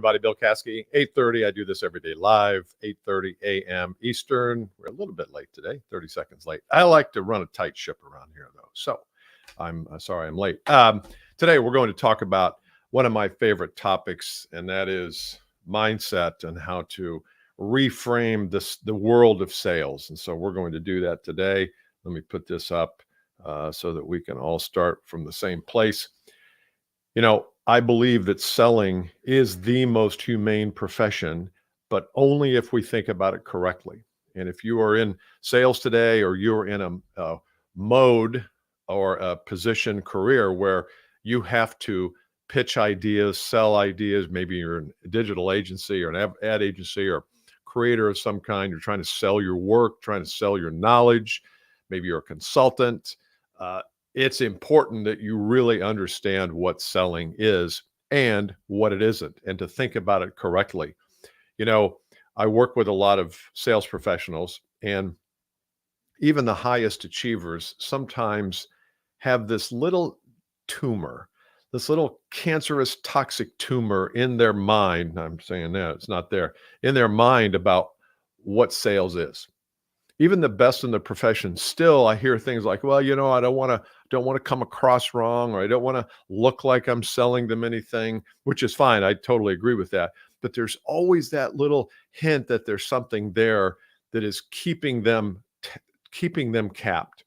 everybody. Bill Caskey, 8:30. I do this every day live, 8:30 a.m. Eastern. We're a little bit late today, 30 seconds late. I like to run a tight ship around here, though. So I'm sorry I'm late. Today, we're going to talk about one of my favorite topics, and that is mindset and how to reframe the world of sales. And so we're going to do that today. Let me put this up so that we can all start from the same place. You know, I believe that selling is the most humane profession, but only if we think about it correctly. And if you are in sales today, or you're in a mode or a position career where you have to pitch ideas, sell ideas, maybe you're a digital agency or an ad agency or creator of some kind, you're trying to sell your work, trying to sell your knowledge, maybe you're a consultant, it's important that you really understand what selling is and what it isn't, and to think about it correctly. You know, I work with a lot of sales professionals, and even the highest achievers sometimes have this little tumor, this little cancerous, toxic tumor in their mind. I'm saying that it's not there, in their mind, about what sales is. Even the best in the profession, still, I hear things like, well, you know, I don't want to come across wrong, or I don't want to look like I'm selling them anything, which is fine. I totally agree with that. But there's always that little hint that there's something there that is keeping them capped.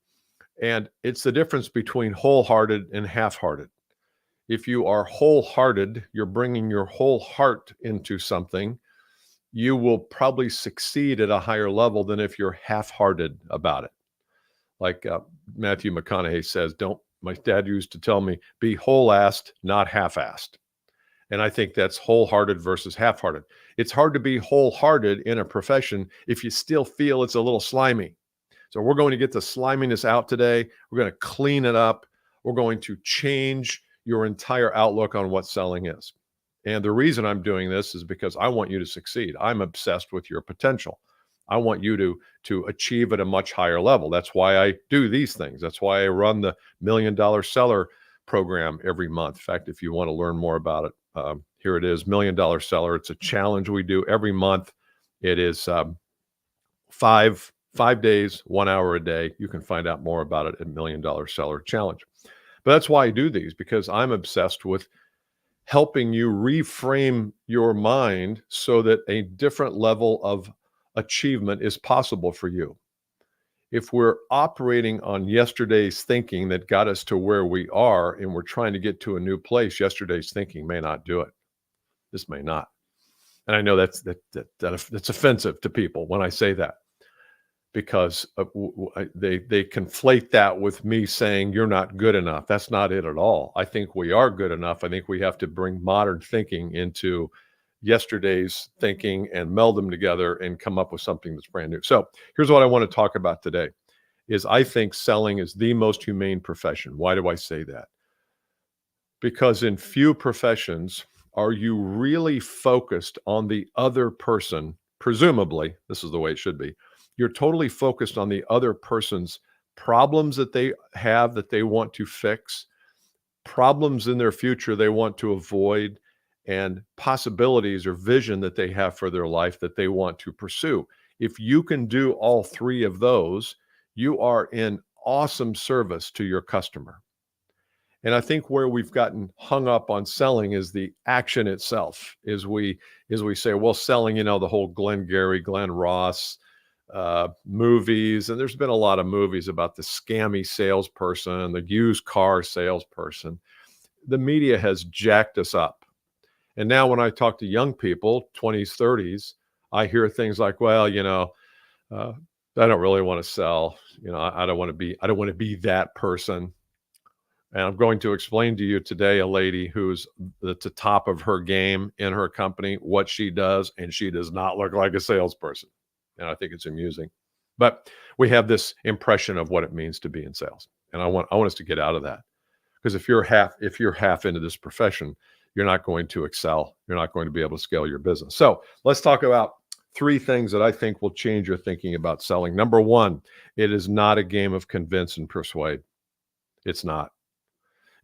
And it's the difference between wholehearted and half-hearted. If you are wholehearted, you're bringing your whole heart into something, you will probably succeed at a higher level than if you're half-hearted about it. Like Matthew McConaughey says, my dad used to tell me, be whole-assed, not half-assed. And I think that's wholehearted versus half-hearted. It's hard to be wholehearted in a profession if you still feel it's a little slimy. So we're going to get the sliminess out today. We're going to clean it up. We're going to change your entire outlook on what selling is. And the reason I'm doing this is because I want you to succeed. I'm obsessed with your potential. I want you to achieve at a much higher level. That's why I do these things. That's why I run the $1 Million Seller program every month. In fact, if you want to learn more about it, here it is, $1 Million Seller. It's a challenge we do every month. It is 5 days, 1 hour a day. You can find out more about it at $1 Million Seller Challenge. But that's why I do these, because I'm obsessed with helping you reframe your mind so that a different level of achievement is possible for you. If we're operating on yesterday's thinking that got us to where we are, and we're trying to get to a new place, yesterday's thinking may not do it. This may not. And I know that's offensive to people when I say that, because they conflate that with me saying you're not good enough. That's not it at all. I think we are good enough. I think we have to bring modern thinking into yesterday's thinking and meld them together and come up with something that's brand new. So here's what I want to talk about today is I think selling is the most humane profession. Why do I say that? Because in few professions are you really focused on the other person. Presumably, this is the way it should be. You're totally focused on the other person's problems that they have that they want to fix, problems in their future they want to avoid, and possibilities or vision that they have for their life that they want to pursue. If you can do all three of those, you are in awesome service to your customer. And I think where we've gotten hung up on selling is the action itself. Is we say, well, selling, you know, the whole Glengarry, Glenn Ross, movies, and there's been a lot of movies about the scammy salesperson, the used car salesperson. The media has jacked us up. And now when I talk to young people, 20s, 30s, I hear things like, well, you know, I don't really want to sell. You know, I don't want to be that person. And I'm going to explain to you today a lady who's at the top of her game in her company, what she does, and she does not look like a salesperson. And I think it's amusing. But we have this impression of what it means to be in sales. And I want us to get out of that. Because if you're half into this profession, you're not going to excel. You're not going to be able to scale your business. So let's talk about 3 things that I think will change your thinking about selling. Number 1, it is not a game of convince and persuade. It's not.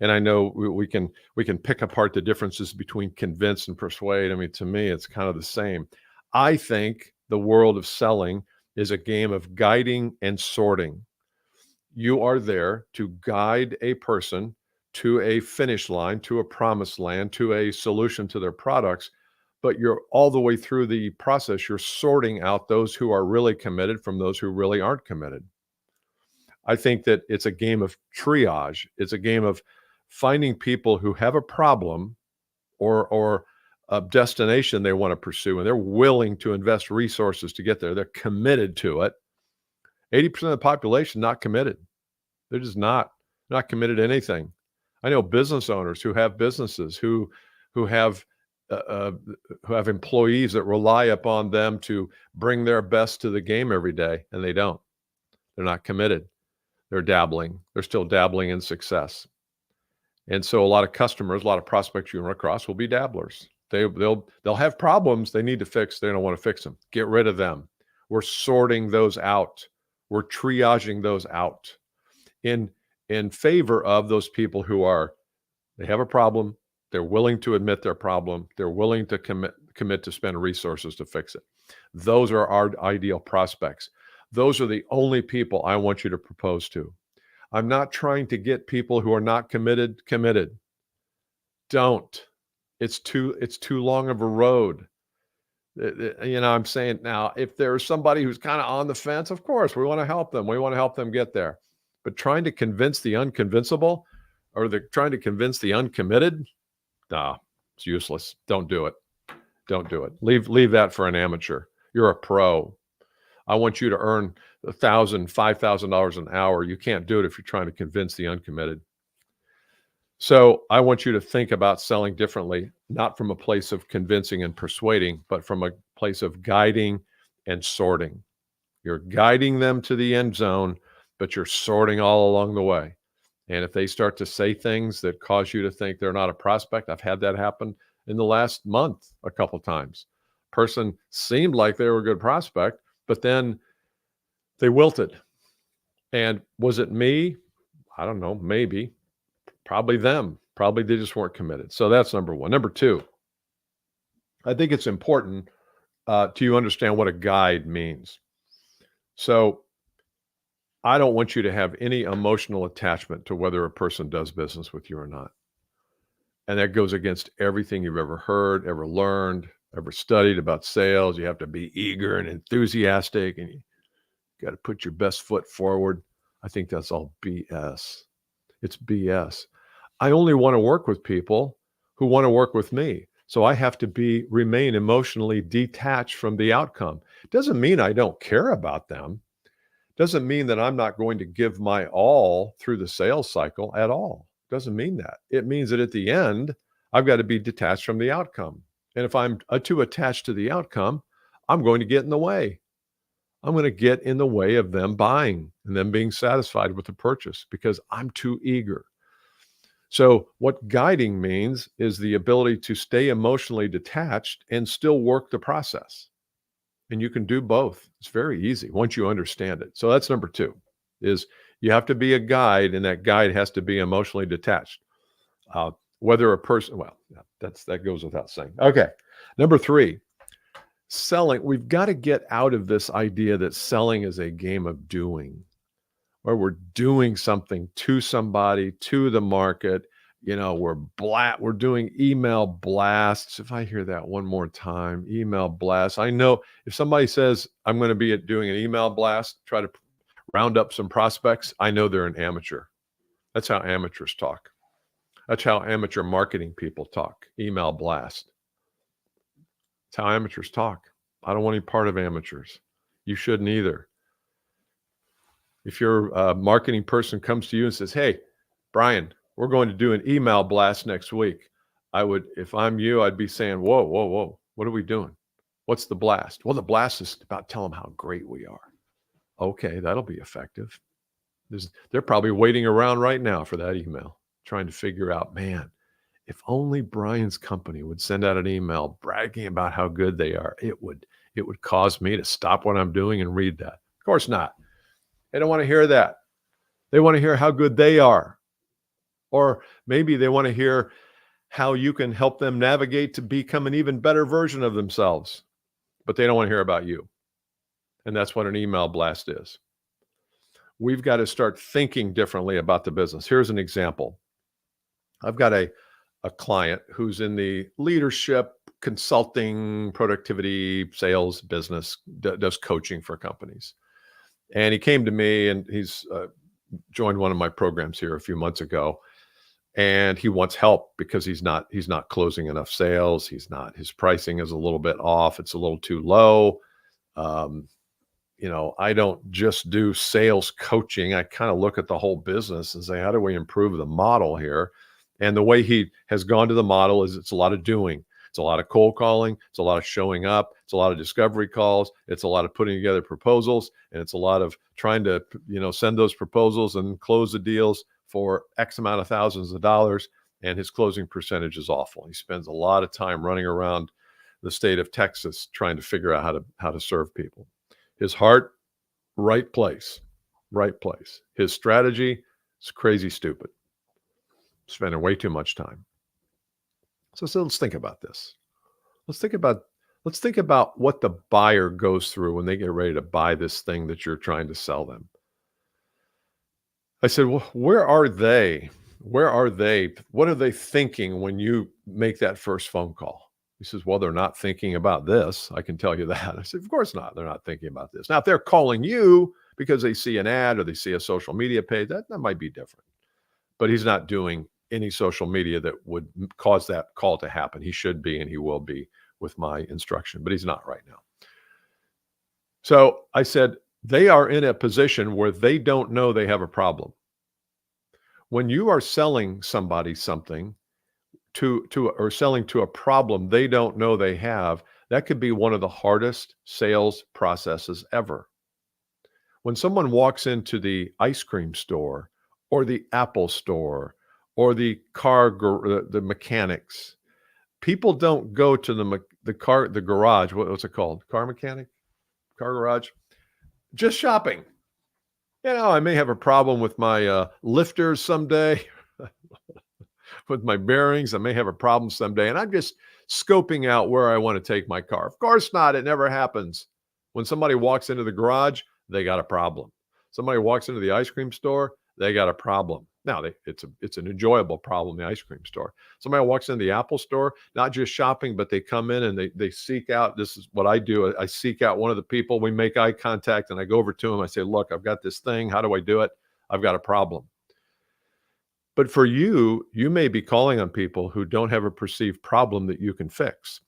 And I know we can pick apart the differences between convince and persuade. I mean, to me, it's kind of the same. I think the world of selling is a game of guiding and sorting. You are there to guide a person to a finish line, to a promised land, to a solution to their products. But you're all the way through the process, you're sorting out those who are really committed from those who really aren't committed. I think that it's a game of triage. It's a game of finding people who have a problem or a destination they want to pursue, and they're willing to invest resources to get there. They're committed to it. 80% of the population not committed. They're just not committed to anything. I know business owners who have businesses who have who have employees that rely upon them to bring their best to the game every day, and they don't. They're not committed. They're dabbling. They're still dabbling in success. And so a lot of customers, a lot of prospects you run across will be dabblers. They'll have problems they need to fix. They don't want to fix them. Get rid of them. We're sorting those out. We're triaging those out in favor of those people who they have a problem. They're willing to admit their problem. They're willing to commit to spend resources to fix it. Those are our ideal prospects. Those are the only people I want you to propose to. I'm not trying to get people who are not committed. Don't. It's too long of a road. I'm saying now, if there's somebody who's kind of on the fence, of course, we want to help them. We want to help them get there. But trying to convince the unconvincible, or they're trying to convince the uncommitted, nah, it's useless. Don't do it. Don't do it. Leave that for an amateur. You're a pro. I want you to earn $1,000, $5,000 an hour. You can't do it if you're trying to convince the uncommitted. So I want you to think about selling differently, not from a place of convincing and persuading, but from a place of guiding and sorting. You're guiding them to the end zone, but you're sorting all along the way. And if they start to say things that cause you to think they're not a prospect, I've had that happen in the last month a couple of times. Person seemed like they were a good prospect, but then they wilted. And was it me? I don't know, maybe. Probably them. Probably they just weren't committed. So that's number one. Number two, I think it's important to you understand what a guide means. So I don't want you to have any emotional attachment to whether a person does business with you or not. And that goes against everything you've ever heard, ever learned, ever studied about sales. You have to be eager and enthusiastic, and you got to put your best foot forward. I think that's all BS. It's BS. I only want to work with people who want to work with me. So I have to remain emotionally detached from the outcome. It doesn't mean I don't care about them. Doesn't mean that I'm not going to give my all through the sales cycle at all. Doesn't mean that. It means that at the end, I've got to be detached from the outcome. And if I'm too attached to the outcome, I'm going to get in the way. I'm going to get in the way of them buying and them being satisfied with the purchase because I'm too eager. So what guiding means is the ability to stay emotionally detached and still work the process. And you can do both. It's very easy once you understand it. So that's number two, is you have to be a guide, and that guide has to be emotionally detached. Whether a person, well, that goes without saying. Okay. Number three, selling. We've got to get out of this idea that selling is a game of doing, where we're doing something to somebody, to the market. We're doing email blasts. If I hear that one more time, email blasts. I know if somebody says I'm going to be doing an email blast, try to round up some prospects, I know they're an amateur. That's how amateurs talk. That's how amateur marketing people talk. Email blast. That's how amateurs talk. I don't want any part of amateurs. You shouldn't either. If your marketing person comes to you and says, "Hey, Brian, we're going to do an email blast next week," if I'm you, I'd be saying, whoa, what are we doing? What's the blast? Well, the blast is about telling them how great we are. Okay, that'll be effective. They're probably waiting around right now for that email, trying to figure out, man, if only Brian's company would send out an email bragging about how good they are, it would cause me to stop what I'm doing and read that. Of course not. They don't want to hear that. They want to hear how good they are. Or maybe they want to hear how you can help them navigate to become an even better version of themselves, but they don't want to hear about you. And that's what an email blast is. We've got to start thinking differently about the business. Here's an example. I've got a client who's in the leadership, consulting, productivity, sales business, does coaching for companies. And he came to me, and he's joined one of my programs here a few months ago. And he wants help because he's not closing enough sales. His pricing is a little bit off. It's a little too low. I don't just do sales coaching. I kind of look at the whole business and say, how do we improve the model here? And the way he has gone to the model is it's a lot of doing. It's a lot of cold calling. It's a lot of showing up. It's a lot of discovery calls. It's a lot of putting together proposals. And it's a lot of trying to, send those proposals and close the deals for X amount of thousands of dollars. And his closing percentage is awful. He spends a lot of time running around the state of Texas trying to figure out how to serve people. His heart, right place, right place. His strategy is crazy stupid. Spending way too much time. So let's think about this. Let's think about what the buyer goes through when they get ready to buy this thing that you're trying to sell them. I said, well, where are they? Where are they? What are they thinking when you make that first phone call? He says, well, they're not thinking about this. I can tell you that. I said, of course not. They're not thinking about this. Now, if they're calling you because they see an ad or they see a social media page, that might be different. But he's not doing any social media that would cause that call to happen. He should be, and he will be with my instruction, but he's not right now. So I said, they are in a position where they don't know they have a problem. When you are selling somebody something or selling to a problem they don't know they have, that could be one of the hardest sales processes ever. When someone walks into the ice cream store or the Apple store or the the mechanics, people don't go to the garage. What's it called? Car mechanic? Car garage? Just shopping. I may have a problem with my lifters someday, with my bearings. I may have a problem someday, and I'm just scoping out where I want to take my car. Of course not. It never happens. When somebody walks into the garage, they got a problem. Somebody walks into the ice cream store, they got a problem. Now, it's an enjoyable problem, the ice cream store. Somebody walks into the Apple store, not just shopping, but they come in and they seek out, this is what I do. I seek out one of the people, we make eye contact, and I go over to him. I say, look, I've got this thing. How do I do it? I've got a problem. But for you may be calling on people who don't have a perceived problem that you can fix.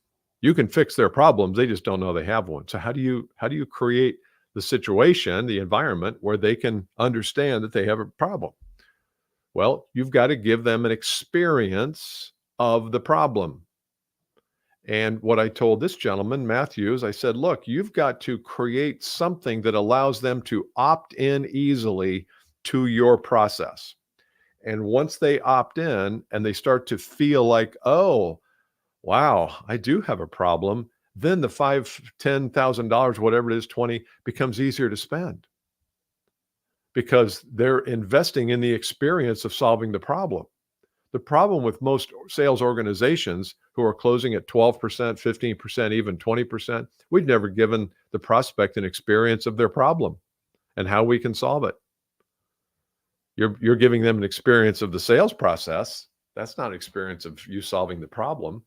You can fix their problems. They just don't know they have one. So how do you create the situation, the environment where they can understand that they have a problem? Well, you've got to give them an experience of the problem. And what I told this gentleman, Matthews, I said, look, you've got to create something that allows them to opt in easily to your process. And once they opt in and they start to feel like, oh, wow, I do have a problem, then the $5,000, $10,000, whatever it is, 20, becomes easier to spend, because they're investing in the experience of solving the problem. The problem with most sales organizations who are closing at 12%, 15%, even 20%, we've never given the prospect an experience of their problem and how we can solve it. You're giving them an experience of the sales process. That's not an experience of you solving the problem.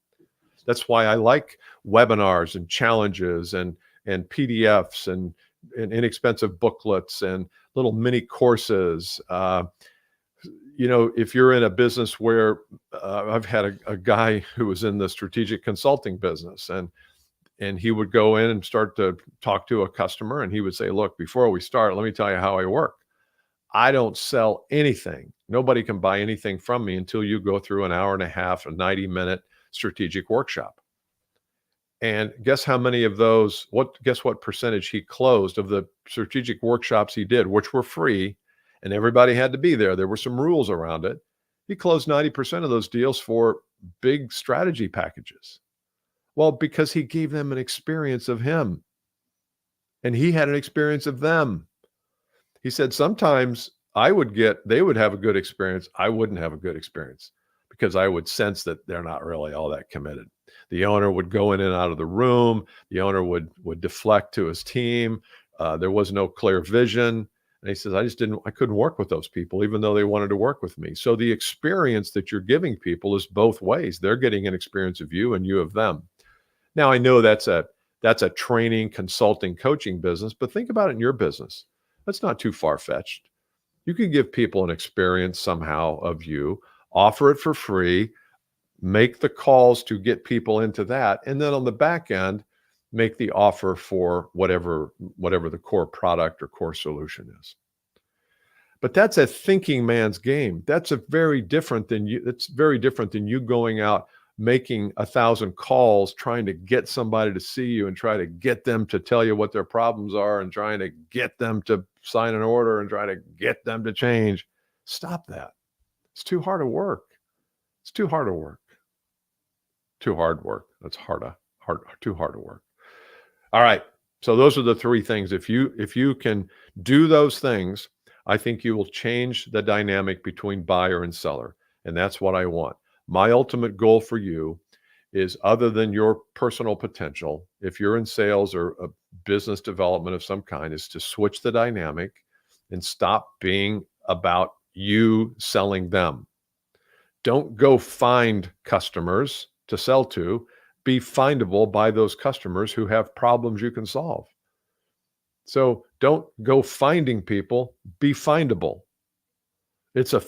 That's why I like webinars and challenges and PDFs and inexpensive booklets and little mini courses. If you're in a business where I've had a guy who was in the strategic consulting business, and he would go in and start to talk to a customer, and he would say, look, before we start, let me tell you how I work. I don't sell anything. Nobody can buy anything from me until you go through an hour and a half, a 90-minute strategic workshop. And guess how many of those, guess what percentage he closed of the strategic workshops he did, which were free, and everybody had to be there. There were some rules around it. He closed 90% of those deals for big strategy packages. Well, because he gave them an experience of him, and he had an experience of them. He said, sometimes they would have a good experience. I wouldn't have a good experience because I would sense that they're not really all that committed. The owner would go in and out of the room. The owner would deflect to his team. There was no clear vision. And he says, I couldn't work with those people, even though they wanted to work with me. So the experience that you're giving people is both ways. They're getting an experience of you and you of them. Now, I know that's a training, consulting, coaching business, but think about it in your business. That's not too far-fetched. You can give people an experience somehow of you, offer it for free, make the calls to get people into that, and then on the back end, make the offer for whatever the core product or core solution is. But that's a thinking man's game. That's very different than you going out making 1,000 calls, trying to get somebody to see you and try to get them to tell you what their problems are and trying to get them to sign an order and try to get them to change. Stop that. It's too hard to work. It's too hard to work. Too hard work. That's too hard to work. All right. So those are the three things. If you can do those things, I think you will change the dynamic between buyer and seller. And that's what I want. My ultimate goal for you is, other than your personal potential, if you're in sales or a business development of some kind, is to switch the dynamic and stop being about you selling them. Don't go find customers to sell to. Be findable by those customers who have problems you can solve. So don't go finding people, be findable. It's a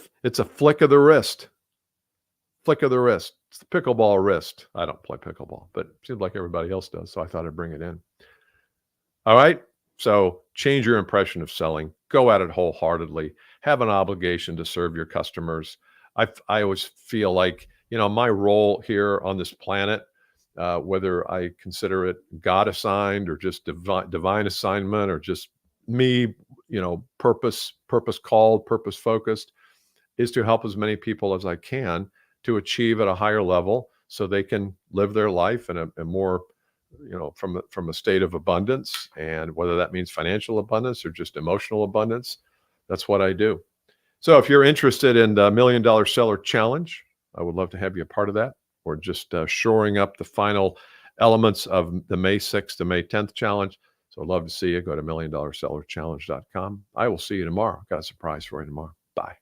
flick of the wrist. Flick of the wrist. It's the pickleball wrist. I don't play pickleball, but it seems like everybody else does, so I thought I'd bring it in. All right? So change your impression of selling. Go at it wholeheartedly. Have an obligation to serve your customers. I always feel like, my role here on this planet, whether I consider it God assigned or just divine assignment or just me, purpose called, purpose focused, is to help as many people as I can to achieve at a higher level so they can live their life in a more, from a state of abundance. And whether that means financial abundance or just emotional abundance, that's what I do. So if you're interested in the $1 Million Seller Challenge, I would love to have you a part of that, or just shoring up the final elements of the May 6th to May 10th challenge. So I'd love to see you. Go to $1 millionsellerchallenge.com. I will see you tomorrow. Got a surprise for you tomorrow. Bye.